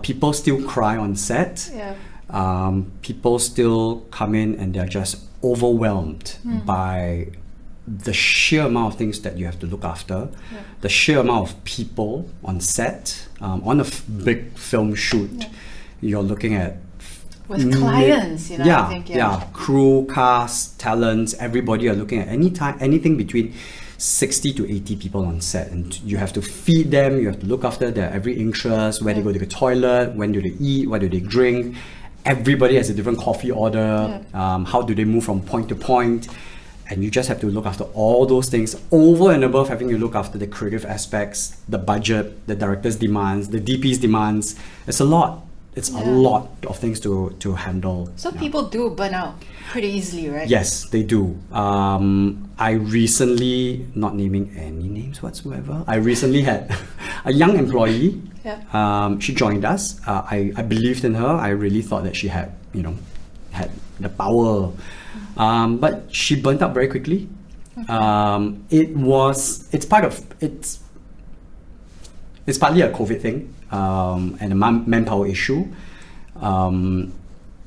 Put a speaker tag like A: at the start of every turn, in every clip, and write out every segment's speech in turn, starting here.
A: People still cry on set. People still come in and they're just overwhelmed by the sheer amount of things that you have to look after, the sheer amount of people on set. On a big film shoot, you're looking at
B: with clients, you know. I think,
A: crew, cast, talents, everybody are looking at anything between 60 to 80 people on set, and you have to feed them, you have to look after their every interest, where they go to the toilet, when do they eat, what do they drink. Everybody has a different coffee order. How do they move from point to point? And you just have to look after all those things over and above having to look after the creative aspects, the budget, the director's demands, the DP's demands. It's a lot. It's a lot of things to handle.
B: So people do burn out pretty easily, right?
A: Yes, they do. I recently, not naming any names whatsoever, I recently had a young employee. She joined us. I believed in her. I really thought that she had the power. But she burnt out very quickly. It's partly a COVID thing, and a manpower issue.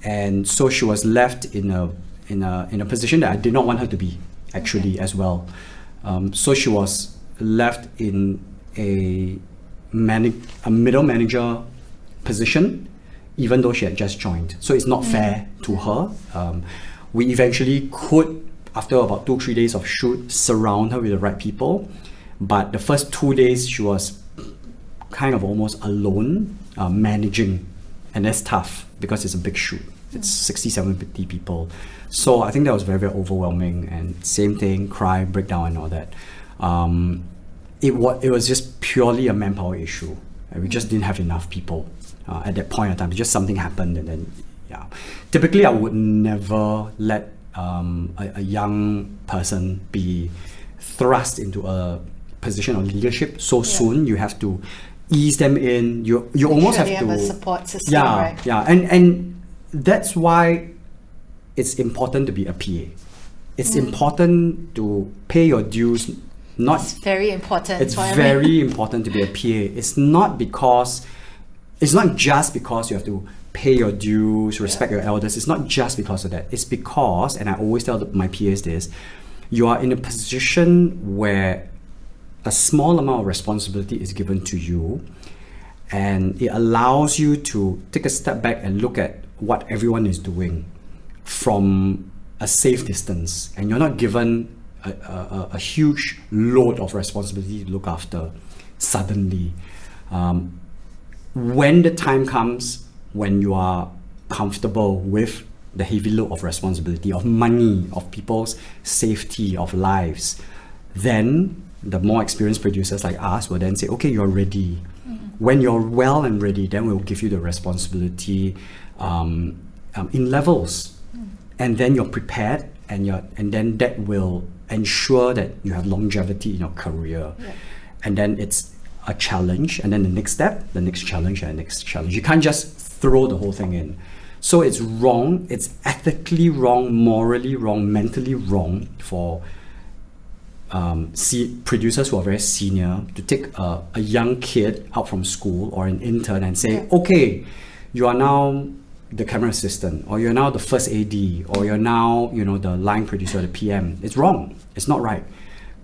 A: And so she was left in a position that I did not want her to be, actually, as well. So she was left in a middle manager position, even though she had just joined. So it's not fair to her. We eventually could, after about 2-3 days of shoot, surround her with the right people. But the first 2 days, she was kind of almost alone, managing. And that's tough because it's a big shoot. It's 60, 70 people. So I think that was very, very overwhelming. And same thing, cry, breakdown and all that. It was just purely a manpower issue. We just didn't have enough people at that point in time. Just something happened and then, typically I would never let a young person be thrust into a position of leadership so soon. You have to ease them in. You almost have to
B: have a support system, right?
A: And that's why it's important to be a PA. It's important to pay your dues.
B: It's very important.
A: It's very important to be a PA. It's not just because you have to pay your dues, respect your elders. It's not just because of that. It's because, and I always tell my PAs this, you are in a position where a small amount of responsibility is given to you, and it allows you to take a step back and look at what everyone is doing from a safe distance, and you're not given a huge load of responsibility to look after suddenly. When the time comes when you are comfortable with the heavy load of responsibility, of money, of people's safety, of lives, then the more experienced producers like us will then say, okay, you're ready. When you're well and ready, then we'll give you the responsibility in levels. And then you're prepared, and then that will ensure that you have longevity in your career. And then it's a challenge, and then the next step, the next challenge, and the next challenge. You can't just throw the whole thing in. So it's wrong, it's ethically wrong, morally wrong, mentally wrong for producers who are very senior to take a young kid out from school or an intern and say, okay, you are now the camera assistant, or you're now the first AD, or you're now the line producer, the PM. It's wrong. It's not right.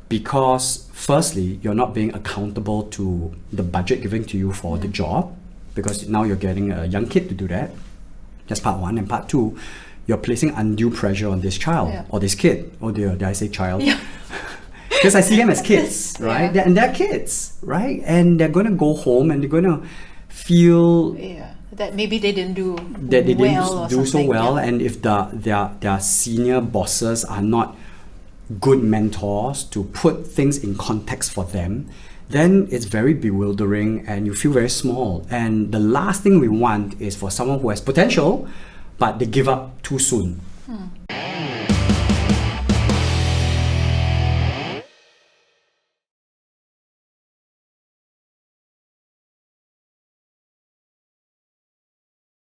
A: Because firstly, you're not being accountable to the budget given to you for the job, because now you're getting a young kid to do that. That's part one. And part two, you're placing undue pressure on this child or this kid. Oh dear, did I say child? Because I see them as kids, right? And they're kids, right? And they're going to go home and they're going to feel
B: that maybe they didn't do
A: so well. And if their senior bosses are not good mentors to put things in context for them, then it's very bewildering and you feel very small. And the last thing we want is for someone who has potential, but they give up too soon.